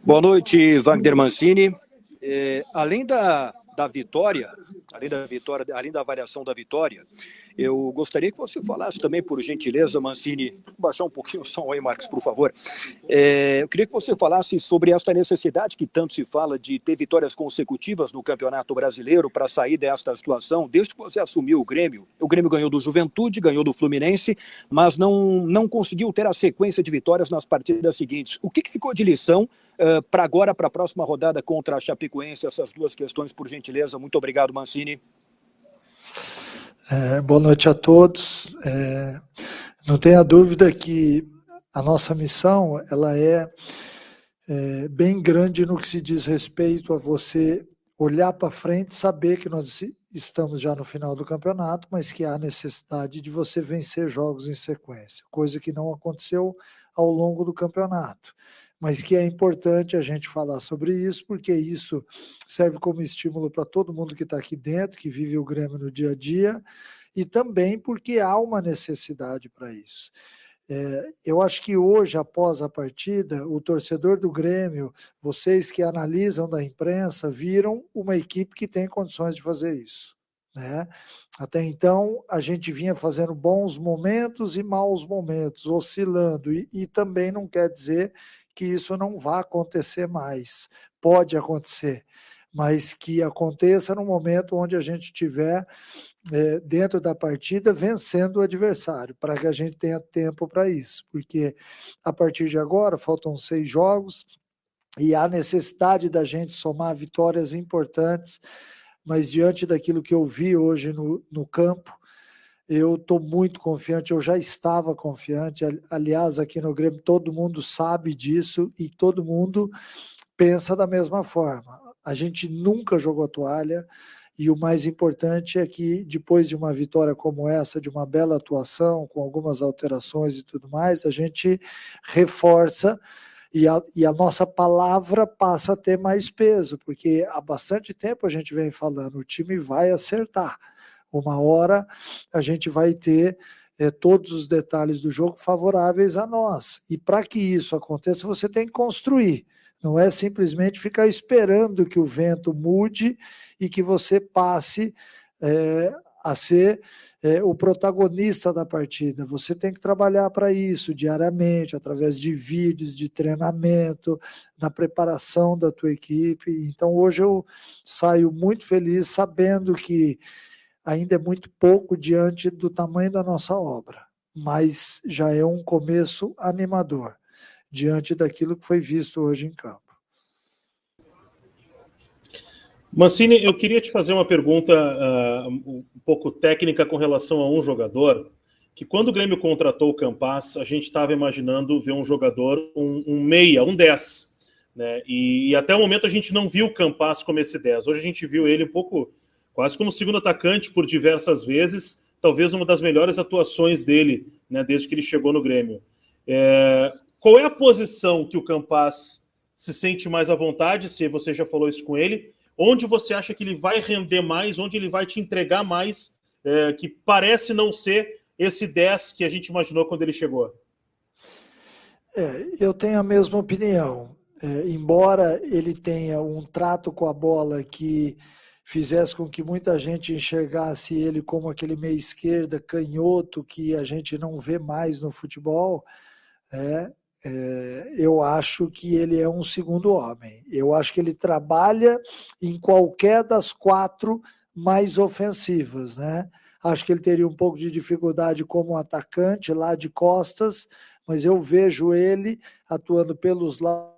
Boa noite, Wagner Mancini. Além da vitória, além da avaliação da vitória, eu gostaria que você falasse também, por gentileza, Mancini, baixar um pouquinho o som aí, Marcos, por favor. Eu queria que você falasse sobre esta necessidade que tanto se fala de ter vitórias consecutivas no Campeonato Brasileiro para sair desta situação. Desde que você assumiu o Grêmio ganhou do Juventude, ganhou do Fluminense, mas não conseguiu ter a sequência de vitórias nas partidas seguintes. O que ficou de lição para agora, para a próxima rodada contra a Chapecoense? Essas duas questões, por gentileza. Muito obrigado, Mancini. Boa noite a todos. Não tenha dúvida que a nossa missão ela é bem grande no que se diz respeito a você olhar para frente, saber que nós estamos já no final do campeonato, mas que há necessidade de você vencer jogos em sequência, coisa que não aconteceu ao longo do campeonato, mas que é importante a gente falar sobre isso, porque isso serve como estímulo para todo mundo que está aqui dentro, que vive o Grêmio no dia a dia, e também porque há uma necessidade para isso. Eu acho que hoje, após a partida, o torcedor do Grêmio, vocês que analisam da imprensa, viram uma equipe que tem condições de fazer isso, né? Até então, a gente vinha fazendo bons momentos e maus momentos, oscilando, e também não quer dizer que isso não vá acontecer mais. Pode acontecer, mas que aconteça no momento onde a gente tiver dentro da partida, vencendo o adversário, para que a gente tenha tempo para isso, porque a partir de agora faltam 6 jogos e há necessidade da gente somar vitórias importantes, mas diante daquilo que eu vi hoje no campo, eu estou muito confiante, eu já estava confiante, aliás, aqui no Grêmio todo mundo sabe disso e todo mundo pensa da mesma forma. A gente nunca jogou toalha, e o mais importante é que, depois de uma vitória como essa, de uma bela atuação, com algumas alterações e tudo mais, a gente reforça e a nossa palavra passa a ter mais peso, porque há bastante tempo a gente vem falando, o time vai acertar. Uma hora a gente vai ter todos os detalhes do jogo favoráveis a nós. E para que isso aconteça, você tem que construir. Não é simplesmente ficar esperando que o vento mude e que você passe a ser o protagonista da partida. Você tem que trabalhar para isso diariamente, através de vídeos, de treinamento, na preparação da tua equipe. Então, hoje eu saio muito feliz sabendo que ainda é muito pouco diante do tamanho da nossa obra, mas já é um começo animador diante daquilo que foi visto hoje em campo. Mancini, eu queria te fazer uma pergunta um pouco técnica com relação a um jogador, que quando o Grêmio contratou o Campaz, a gente estava imaginando ver um jogador, um meia, um 10, né? E até o momento a gente não viu o Campaz como esse 10. Hoje a gente viu ele um pouco, quase como segundo atacante por diversas vezes, talvez uma das melhores atuações dele, né, desde que ele chegou no Grêmio. Qual é a posição que o Campaz se sente mais à vontade, se você já falou isso com ele? Onde você acha que ele vai render mais, onde ele vai te entregar mais, que parece não ser esse 10 que a gente imaginou quando ele chegou? Eu tenho a mesma opinião. Embora ele tenha um trato com a bola que fizesse com que muita gente enxergasse ele como aquele meia esquerda canhoto que a gente não vê mais no futebol, eu acho que ele é um segundo homem. Eu acho que ele trabalha em qualquer das 4 mais ofensivas, né? Acho que ele teria um pouco de dificuldade como atacante lá de costas, mas eu vejo ele atuando pelos lados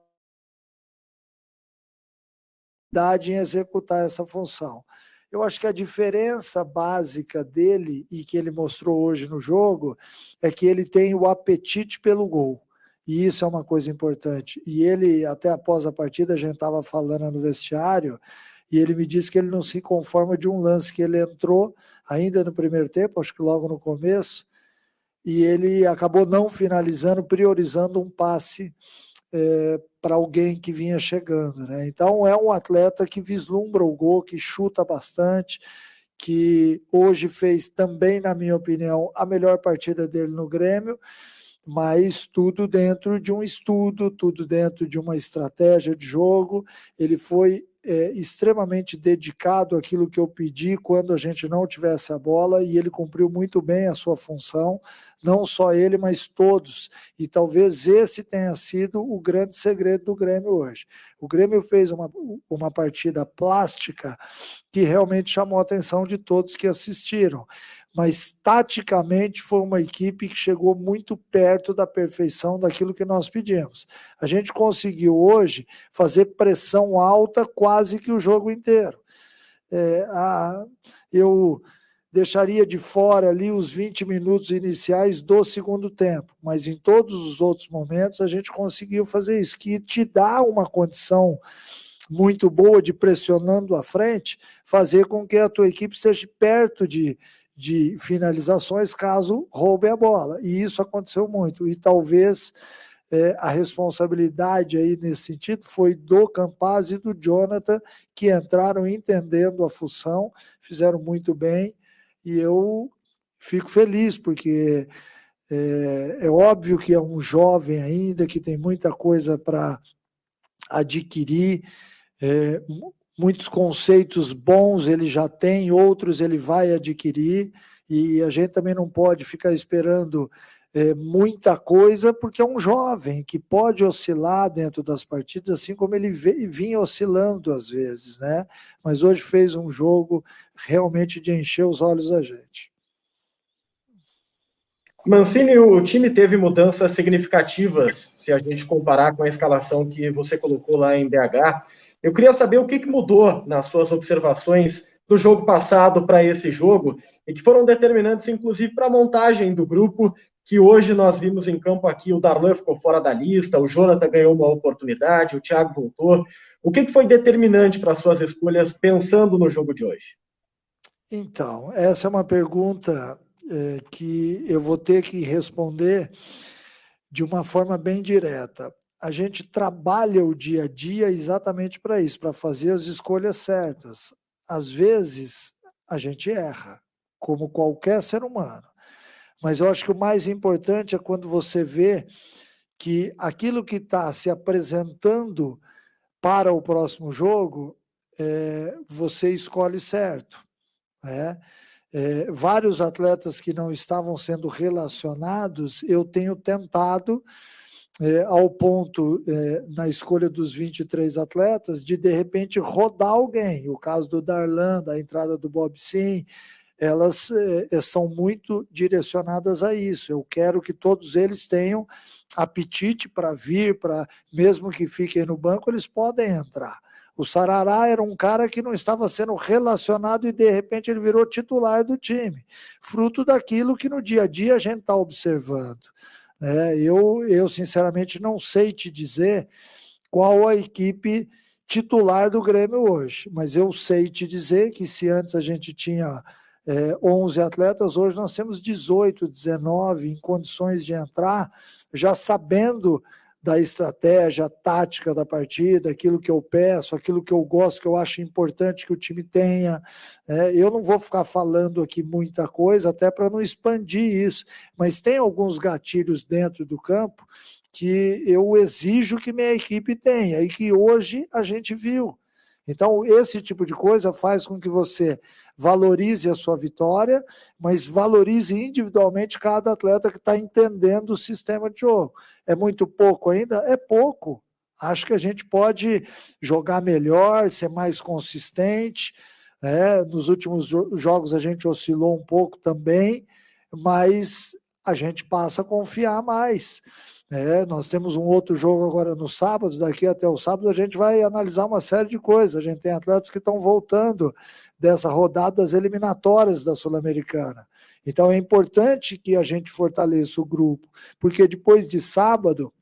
em executar essa função. Eu acho que a diferença básica dele e que ele mostrou hoje no jogo é que ele tem o apetite pelo gol. E isso é uma coisa importante. E ele, até após a partida, a gente estava falando no vestiário, e ele me disse que ele não se conforma de um lance que ele entrou ainda no primeiro tempo, acho que logo no começo, e ele acabou não finalizando, priorizando um passe para alguém que vinha chegando, né? Então é um atleta que vislumbra o gol, que chuta bastante, que hoje fez também, na minha opinião, a melhor partida dele no Grêmio. mas tudo dentro de um estudo, tudo dentro de uma estratégia de jogo. Ele foi extremamente dedicado àquilo que eu pedi quando a gente não tivesse a bola, e ele cumpriu muito bem a sua função, não só ele, mas todos. E talvez esse tenha sido o grande segredo do Grêmio hoje. O Grêmio fez uma partida plástica que realmente chamou a atenção de todos que assistiram. Mas, taticamente, foi uma equipe que chegou muito perto da perfeição daquilo que nós pedimos. A gente conseguiu hoje fazer pressão alta quase que o jogo inteiro. Eu deixaria de fora ali os 20 minutos iniciais do segundo tempo, mas em todos os outros momentos a gente conseguiu fazer isso, que te dá uma condição muito boa de, pressionando à frente, fazer com que a tua equipe esteja perto de finalizações caso roube a bola. E isso aconteceu muito. E talvez a responsabilidade aí nesse sentido foi do Campaz e do Jonathan, que entraram entendendo a função, fizeram muito bem, e eu fico feliz, porque é óbvio que é um jovem ainda, que tem muita coisa para adquirir, muitos conceitos bons ele já tem, outros ele vai adquirir, e a gente também não pode ficar esperando muita coisa, porque é um jovem que pode oscilar dentro das partidas, assim como ele vinha oscilando às vezes, né? Mas hoje fez um jogo realmente de encher os olhos da gente. Mancini, o time teve mudanças significativas, se a gente comparar com a escalação que você colocou lá em BH. Eu queria saber o que mudou nas suas observações do jogo passado para esse jogo, e que foram determinantes, inclusive, para a montagem do grupo, que hoje nós vimos em campo aqui. O Darlan ficou fora da lista, o Jonathan ganhou uma oportunidade, o Thiago voltou. O que foi determinante para as suas escolhas, pensando no jogo de hoje? Então, essa é uma pergunta que eu vou ter que responder de uma forma bem direta. A gente trabalha o dia a dia exatamente para isso, para fazer as escolhas certas. Às vezes, a gente erra, como qualquer ser humano. Mas eu acho que o mais importante é quando você vê que aquilo que está se apresentando para o próximo jogo, você escolhe certo, né? Vários atletas que não estavam sendo relacionados, eu tenho tentado, ao ponto, na escolha dos 23 atletas, de repente rodar alguém. O caso do Darlan, a entrada do Bob Sim, elas são muito direcionadas a isso. Eu quero que todos eles tenham apetite para vir, mesmo que fiquem no banco, eles podem entrar. O Sarará era um cara que não estava sendo relacionado e, de repente, ele virou titular do time, fruto daquilo que no dia a dia a gente está observando. Eu, sinceramente, não sei te dizer qual a equipe titular do Grêmio hoje, mas eu sei te dizer que se antes a gente tinha 11 atletas, hoje nós temos 18, 19 em condições de entrar, já sabendo da estratégia tática da partida, aquilo que eu peço, aquilo que eu gosto, que eu acho importante que o time tenha. Eu não vou ficar falando aqui muita coisa, até para não expandir isso, mas tem alguns gatilhos dentro do campo que eu exijo que minha equipe tenha, e que hoje a gente viu. Então, esse tipo de coisa faz com que você valorize a sua vitória, mas valorize individualmente cada atleta que está entendendo o sistema de jogo. É muito pouco ainda? É pouco. Acho que a gente pode jogar melhor, ser mais consistente. Nos últimos jogos a gente oscilou um pouco também, mas a gente passa a confiar mais. Nós temos um outro jogo agora no sábado, daqui até o sábado a gente vai analisar uma série de coisas. A gente tem atletas que estão voltando dessa rodada das eliminatórias da Sul-Americana. Então é importante que a gente fortaleça o grupo, porque depois de sábado,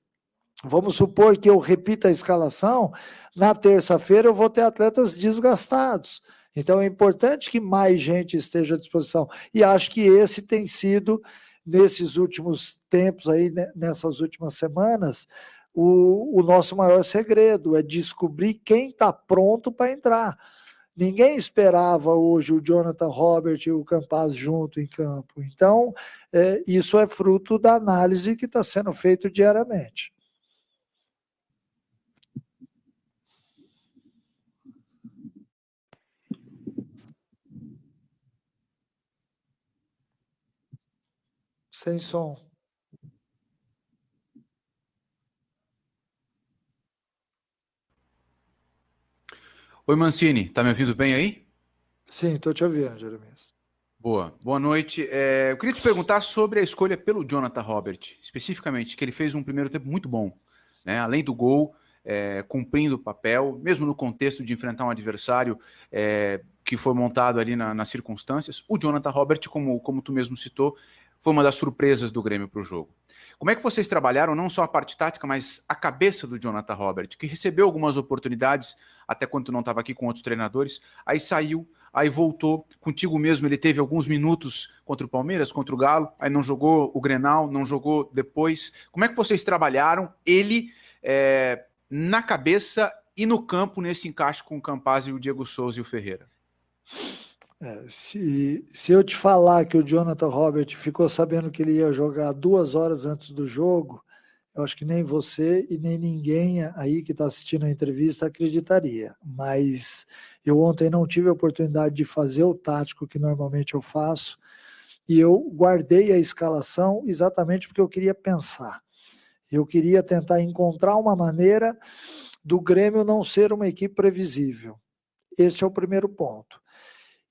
vamos supor que eu repita a escalação, na terça-feira eu vou ter atletas desgastados. Então é importante que mais gente esteja à disposição. E acho que esse tem sido, nesses últimos tempos, aí, nessas últimas semanas, o nosso maior segredo é descobrir quem está pronto para entrar. Ninguém esperava hoje o Jonathan Robert e o Campaz junto em campo. Então, isso é fruto da análise que está sendo feita diariamente. Sem som. Oi, Mancini, tá me ouvindo bem aí? Sim, estou te ouvindo, Jeremias. Boa noite. Eu queria te perguntar sobre a escolha pelo Jonathan Robert, especificamente, que ele fez um primeiro tempo muito bom, né? Além do gol, cumprindo o papel, mesmo no contexto de enfrentar um adversário que foi montado ali nas circunstâncias. O Jonathan Robert, como tu mesmo citou, foi uma das surpresas do Grêmio para o jogo. Como é que vocês trabalharam não só a parte tática, mas a cabeça do Jonathan Robert, que recebeu algumas oportunidades, até quando não estava aqui com outros treinadores, aí saiu, aí voltou, contigo mesmo ele teve alguns minutos contra o Palmeiras, contra o Galo, aí não jogou o Grenal, não jogou depois. Como é que vocês trabalharam ele na cabeça e no campo nesse encaixe com o Campaz e o Diego Souza e o Ferreira? Se eu te falar que o Jonathan Robert ficou sabendo que ele ia jogar 2 horas antes do jogo, eu acho que nem você e nem ninguém aí que está assistindo a entrevista acreditaria. Mas eu ontem não tive a oportunidade de fazer o tático que normalmente eu faço, e eu guardei a escalação exatamente porque eu queria pensar. Eu queria tentar encontrar uma maneira do Grêmio não ser uma equipe previsível. Esse é o primeiro ponto.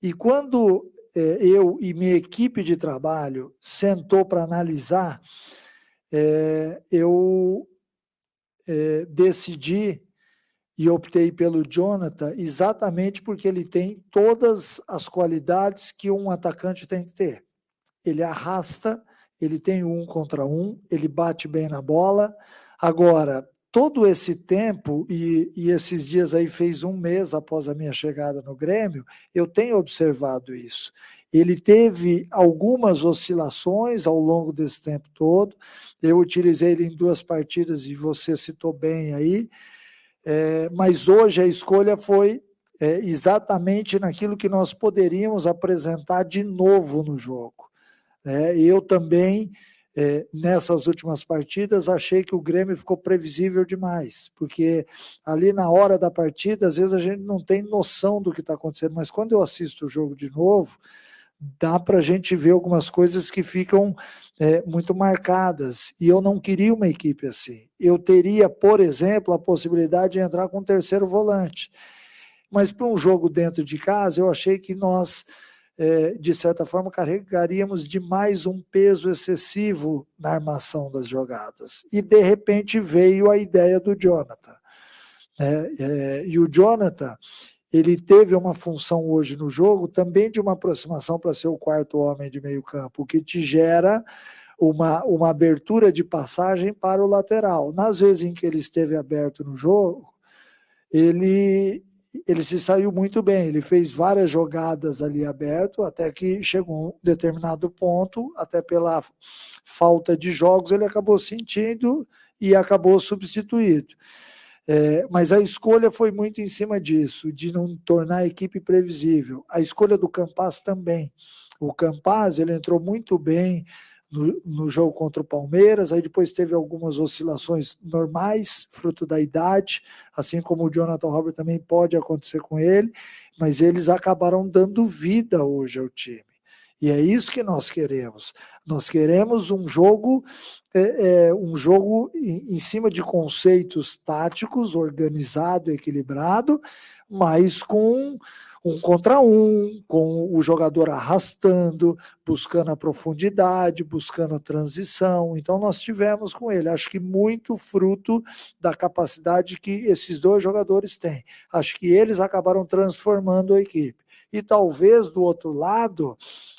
E quando eu e minha equipe de trabalho sentou para analisar, eu decidi e optei pelo Jonathan exatamente porque ele tem todas as qualidades que um atacante tem que ter. Ele arrasta, ele tem 1 contra 1, ele bate bem na bola. Agora, todo esse tempo, e esses dias aí fez 1 mês após a minha chegada no Grêmio, eu tenho observado isso. Ele teve algumas oscilações ao longo desse tempo todo. Eu utilizei ele em 2 partidas e você citou bem aí, mas hoje a escolha foi exatamente naquilo que nós poderíamos apresentar de novo no jogo. Eu também, nessas últimas partidas, achei que o Grêmio ficou previsível demais, porque ali na hora da partida, às vezes a gente não tem noção do que está acontecendo, mas quando eu assisto o jogo de novo, dá para a gente ver algumas coisas que ficam muito marcadas, e eu não queria uma equipe assim. Eu teria, por exemplo, a possibilidade de entrar com um terceiro volante, mas para um jogo dentro de casa, eu achei que nós de certa forma, carregaríamos demais um peso excessivo na armação das jogadas. E, de repente, veio a ideia do Jonathan. E o Jonathan, ele teve uma função hoje no jogo também de uma aproximação para ser o 4º homem de meio campo, o que te gera uma abertura de passagem para o lateral. Nas vezes em que ele esteve aberto no jogo, ele se saiu muito bem, ele fez várias jogadas ali aberto, até que chegou um determinado ponto, até pela falta de jogos, ele acabou sentindo e acabou substituído. Mas a escolha foi muito em cima disso, de não tornar a equipe previsível. A escolha do Campaz também. O Campaz, ele entrou muito bem no jogo contra o Palmeiras, aí depois teve algumas oscilações normais, fruto da idade, assim como o Jonathan Robert também pode acontecer com ele, mas eles acabaram dando vida hoje ao time. E é isso que nós queremos. Nós queremos um jogo em cima de conceitos táticos, organizado, equilibrado, mas com 1 contra 1, com o jogador arrastando, buscando a profundidade, buscando a transição. Então nós tivemos com ele, acho que muito fruto da capacidade que esses 2 jogadores têm. Acho que eles acabaram transformando a equipe. E talvez do outro lado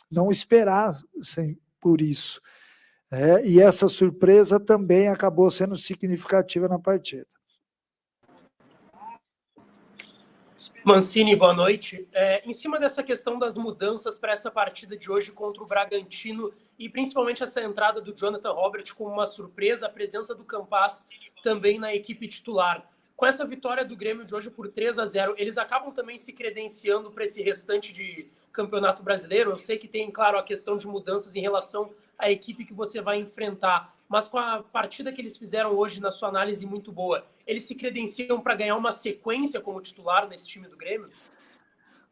não esperassem por isso. E essa surpresa também acabou sendo significativa na partida. Mancini, boa noite. Em cima dessa questão das mudanças para essa partida de hoje contra o Bragantino e principalmente essa entrada do Jonathan Robert como uma surpresa, a presença do Campaz também na equipe titular. Com essa vitória do Grêmio de hoje por 3-0, eles acabam também se credenciando para esse restante de Campeonato Brasileiro? Eu sei que tem, claro, a questão de mudanças em relação à equipe que você vai enfrentar, mas com a partida que eles fizeram hoje, na sua análise muito boa, eles se credenciam para ganhar uma sequência como titular nesse time do Grêmio?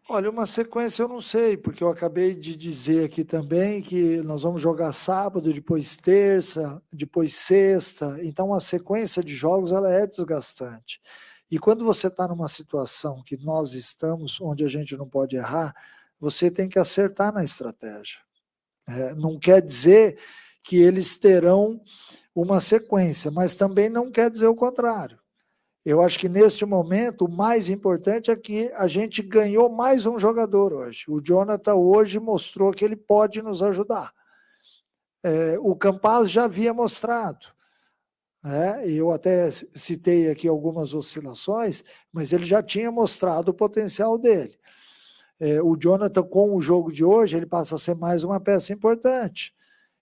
Olha, uma sequência eu não sei, porque eu acabei de dizer aqui também que nós vamos jogar sábado, depois terça, depois sexta, então a sequência de jogos ela é desgastante. E quando você está numa situação que nós estamos, onde a gente não pode errar, você tem que acertar na estratégia. Não quer dizer que eles terão uma sequência, mas também não quer dizer o contrário. Eu acho que neste momento o mais importante é que a gente ganhou mais um jogador hoje. O Jonathan hoje mostrou que ele pode nos ajudar. O Campaz já havia mostrado. Eu até citei aqui algumas oscilações, mas ele já tinha mostrado o potencial dele. O Jonathan, com o jogo de hoje, ele passa a ser mais uma peça importante.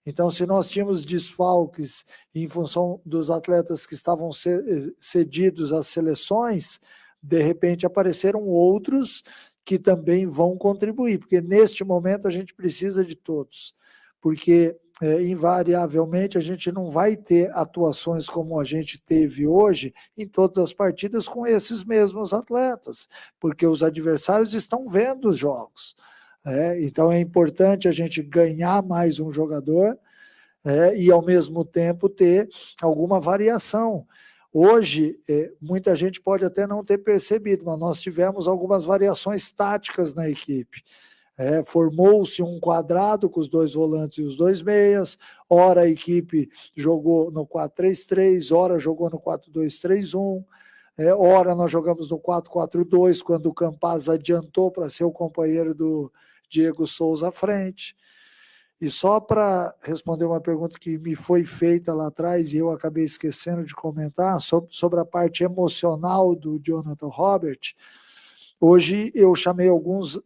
Então, se nós tínhamos desfalques em função dos atletas que estavam cedidos às seleções, de repente apareceram outros que também vão contribuir, porque neste momento a gente precisa de todos, porque invariavelmente a gente não vai ter atuações como a gente teve hoje em todas as partidas com esses mesmos atletas, porque os adversários estão vendo os jogos. Então é importante a gente ganhar mais um jogador e ao mesmo tempo ter alguma variação. Hoje, muita gente pode até não ter percebido, mas nós tivemos algumas variações táticas na equipe. Formou-se um quadrado com os 2 volantes e os 2 meias, ora a equipe jogou no 4-3-3, ora jogou no 4-2-3-1, ora nós jogamos no 4-4-2, quando o Campaz adiantou para ser o companheiro do Diego Souza à frente. E só para responder uma pergunta que me foi feita lá atrás e eu acabei esquecendo de comentar sobre a parte emocional do Jonathan Robert, hoje eu chamei alguns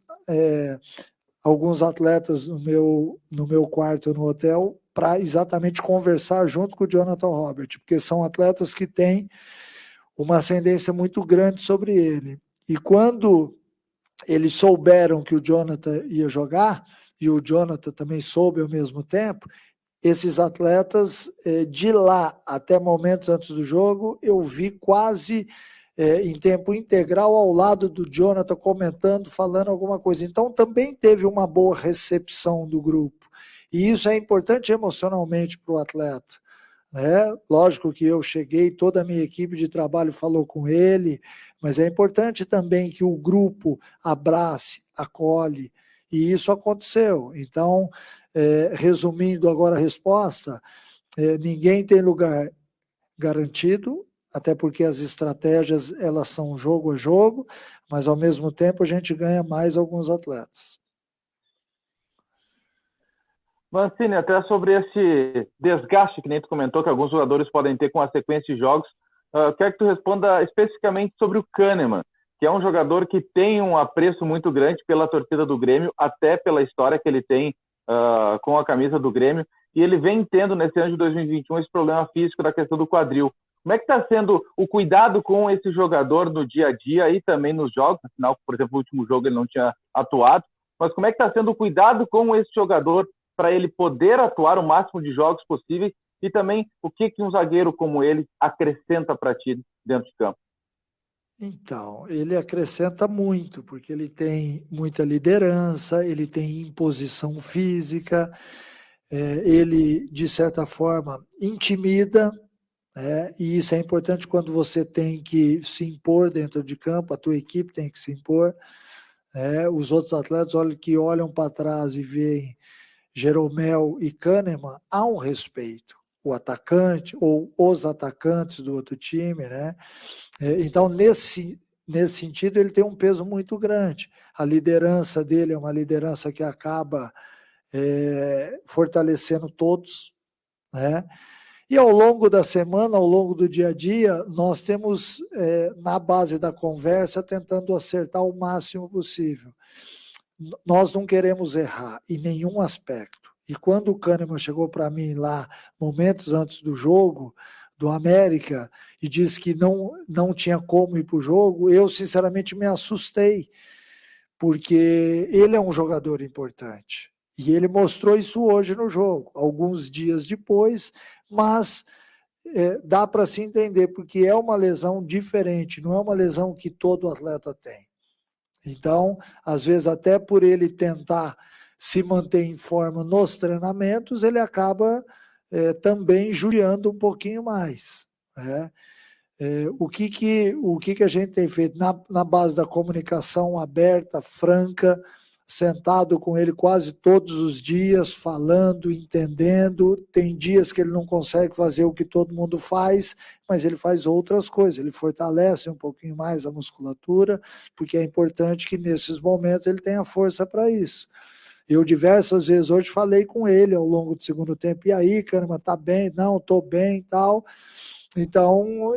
atletas no meu quarto no hotel para exatamente conversar junto com o Jonathan Robert, porque são atletas que têm uma ascendência muito grande sobre ele. E quando eles souberam que o Jonathan ia jogar, e o Jonathan também soube ao mesmo tempo, esses atletas, de lá até momentos antes do jogo, eu vi quase em tempo integral ao lado do Jonathan comentando, falando alguma coisa. Então também teve uma boa recepção do grupo. E isso é importante emocionalmente para o atleta. Lógico que eu cheguei, toda a minha equipe de trabalho falou com ele, mas é importante também que o grupo abrace, acolhe, e isso aconteceu. Então, resumindo agora a resposta, ninguém tem lugar garantido, até porque as estratégias elas são jogo a jogo, mas ao mesmo tempo a gente ganha mais alguns atletas. Mancini, até sobre esse desgaste que nem tu comentou que alguns jogadores podem ter com a sequência de jogos, quero que tu responda especificamente sobre o Kahneman, que é um jogador que tem um apreço muito grande pela torcida do Grêmio, até pela história que ele tem com a camisa do Grêmio, e ele vem tendo nesse ano de 2021 esse problema físico da questão do quadril. Como é que está sendo o cuidado com esse jogador no dia a dia e também nos jogos? Afinal, por exemplo, no último jogo ele não tinha atuado, mas como é que está sendo o cuidado com esse jogador para ele poder atuar o máximo de jogos possíveis e também o que um zagueiro como ele acrescenta para ti dentro de campo? Então, ele acrescenta muito, porque ele tem muita liderança, ele tem imposição física, ele, de certa forma, intimida, e isso é importante quando você tem que se impor dentro de campo, a tua equipe tem que se impor. Os outros atletas olham para trás e veem Jeromel e Kahneman, há um respeito. O atacante ou os atacantes do outro time, né? Então, nesse sentido, ele tem um peso muito grande. A liderança dele é uma liderança que acaba fortalecendo todos, né? E ao longo da semana, ao longo do dia a dia, nós temos, na base da conversa, tentando acertar o máximo possível. Nós não queremos errar em nenhum aspecto. E quando o Kahneman chegou para mim lá, momentos antes do jogo, do América e disse que não tinha como ir para o jogo, eu sinceramente me assustei, porque ele é um jogador importante. E ele mostrou isso hoje no jogo, alguns dias depois, mas dá para se entender, porque é uma lesão diferente, não é uma lesão que todo atleta tem. Então, às vezes, até por ele tentar se manter em forma nos treinamentos, ele acaba também judiando um pouquinho mais, né? O que a gente tem feito na base da comunicação aberta, franca, sentado com ele quase todos os dias, falando, entendendo. Tem dias que ele não consegue fazer o que todo mundo faz, mas ele faz outras coisas, ele fortalece um pouquinho mais a musculatura, porque é importante que nesses momentos ele tenha força para isso. Eu diversas vezes hoje falei com ele ao longo do segundo tempo, e aí, caramba, tá bem? Não, tô bem e tal. Então,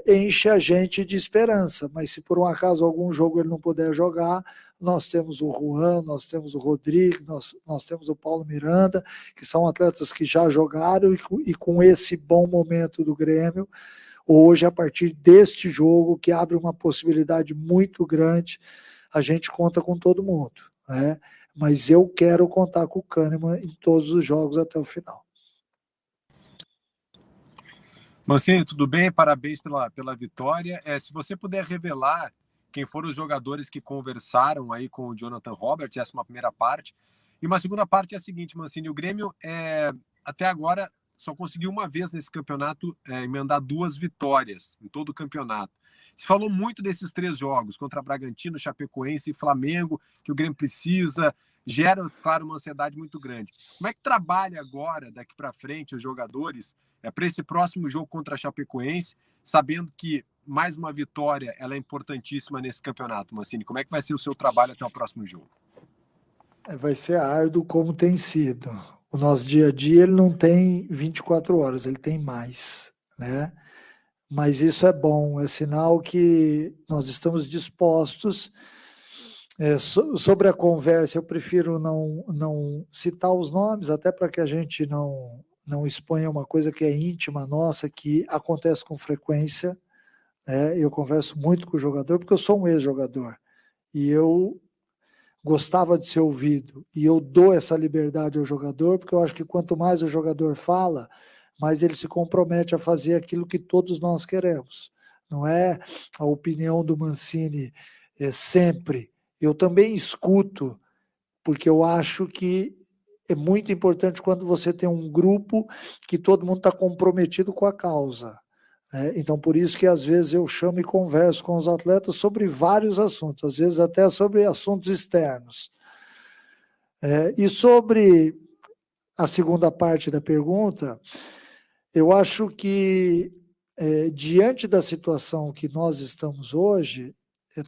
enche a gente de esperança, mas se por um acaso algum jogo ele não puder jogar, nós temos o Juan, nós temos o Rodrigo, nós temos o Paulo Miranda, que são atletas que já jogaram e com esse bom momento do Grêmio, hoje, a partir deste jogo, que abre uma possibilidade muito grande, a gente conta com todo mundo, né? Mas eu quero contar com o Kahneman em todos os jogos até o final. Mancini, tudo bem? Parabéns pela vitória. Se você puder revelar quem foram os jogadores que conversaram aí com o Jonathan Roberts, essa é uma primeira parte. E uma segunda parte é a seguinte, Mancini, o Grêmio até agora só conseguiu uma vez nesse campeonato emendar 2 vitórias em todo o campeonato. Se falou muito desses 3 jogos, contra Bragantino, Chapecoense e Flamengo, que o Grêmio precisa, gera, claro, uma ansiedade muito grande. Como é que trabalha agora, daqui para frente, os jogadores para esse próximo jogo contra a Chapecoense, sabendo que mais uma vitória ela é importantíssima nesse campeonato, Mancini? Como é que vai ser o seu trabalho até o próximo jogo? Vai ser árduo como tem sido. O nosso dia a dia ele não tem 24 horas, ele tem mais, né? Mas isso é bom, é sinal que nós estamos dispostos. Sobre a conversa, eu prefiro não citar os nomes, até para que a gente não exponha uma coisa que é íntima nossa, que acontece com frequência. Eu converso muito com o jogador, porque eu sou um ex-jogador, e eu gostava de ser ouvido, e eu dou essa liberdade ao jogador, porque eu acho que quanto mais o jogador fala, mais ele se compromete a fazer aquilo que todos nós queremos. Não é a opinião do Mancini sempre. Eu também escuto, porque eu acho que é muito importante quando você tem um grupo que todo mundo está comprometido com a causa. Então, por isso que às vezes eu chamo e converso com os atletas sobre vários assuntos, às vezes até sobre assuntos externos. E sobre a segunda parte da pergunta, eu acho que, diante da situação que nós estamos hoje,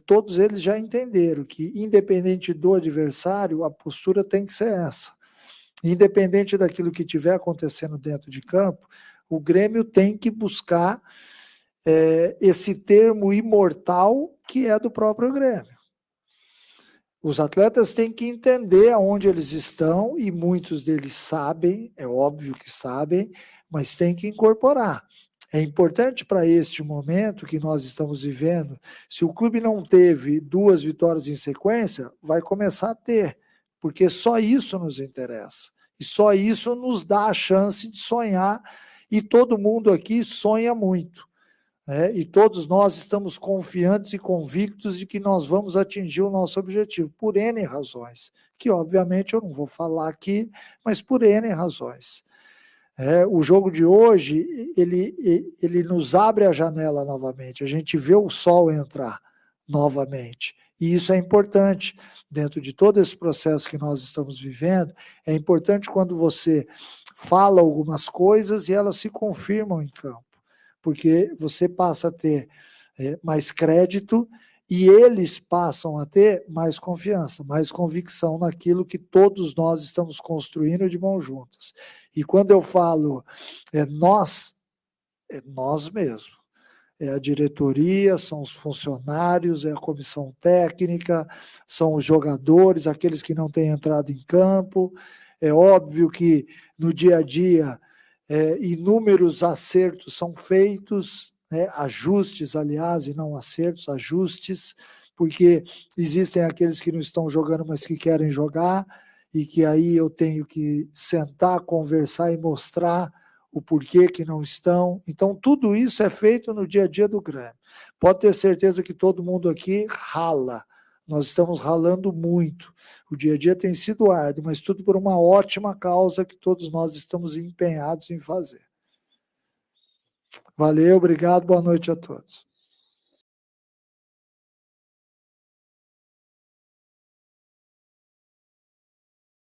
todos eles já entenderam que, independente do adversário, a postura tem que ser essa. Independente daquilo que estiver acontecendo dentro de campo, o Grêmio tem que buscar esse termo imortal que é do próprio Grêmio. Os atletas têm que entender aonde eles estão, e muitos deles sabem, é óbvio que sabem, mas têm que incorporar. É importante para este momento que nós estamos vivendo, se o clube não teve 2 vitórias em sequência, vai começar a ter, porque só isso nos interessa. E só isso nos dá a chance de sonhar, e todo mundo aqui sonha muito. E todos nós estamos confiantes e convictos de que nós vamos atingir o nosso objetivo, por N razões, que obviamente eu não vou falar aqui, mas por N razões. O jogo de hoje, ele nos abre a janela novamente, a gente vê o sol entrar novamente, e isso é importante, dentro de todo esse processo que nós estamos vivendo, é importante quando você fala algumas coisas e elas se confirmam em campo, porque você passa a ter mais crédito e eles passam a ter mais confiança, mais convicção naquilo que todos nós estamos construindo de mãos juntas. E quando eu falo nós, é nós mesmos. É a diretoria, são os funcionários, é a comissão técnica, são os jogadores, aqueles que não têm entrado em campo. É óbvio que no dia a dia inúmeros acertos são feitos, né, ajustes, aliás, e não acertos, ajustes, porque existem aqueles que não estão jogando, mas que querem jogar, e que aí eu tenho que sentar, conversar e mostrar o porquê que não estão. Então, tudo isso é feito no dia a dia do Grêmio. Pode ter certeza que todo mundo aqui rala. Nós estamos ralando muito. O dia a dia tem sido árduo, mas tudo por uma ótima causa que todos nós estamos empenhados em fazer. Valeu, obrigado, boa noite a todos.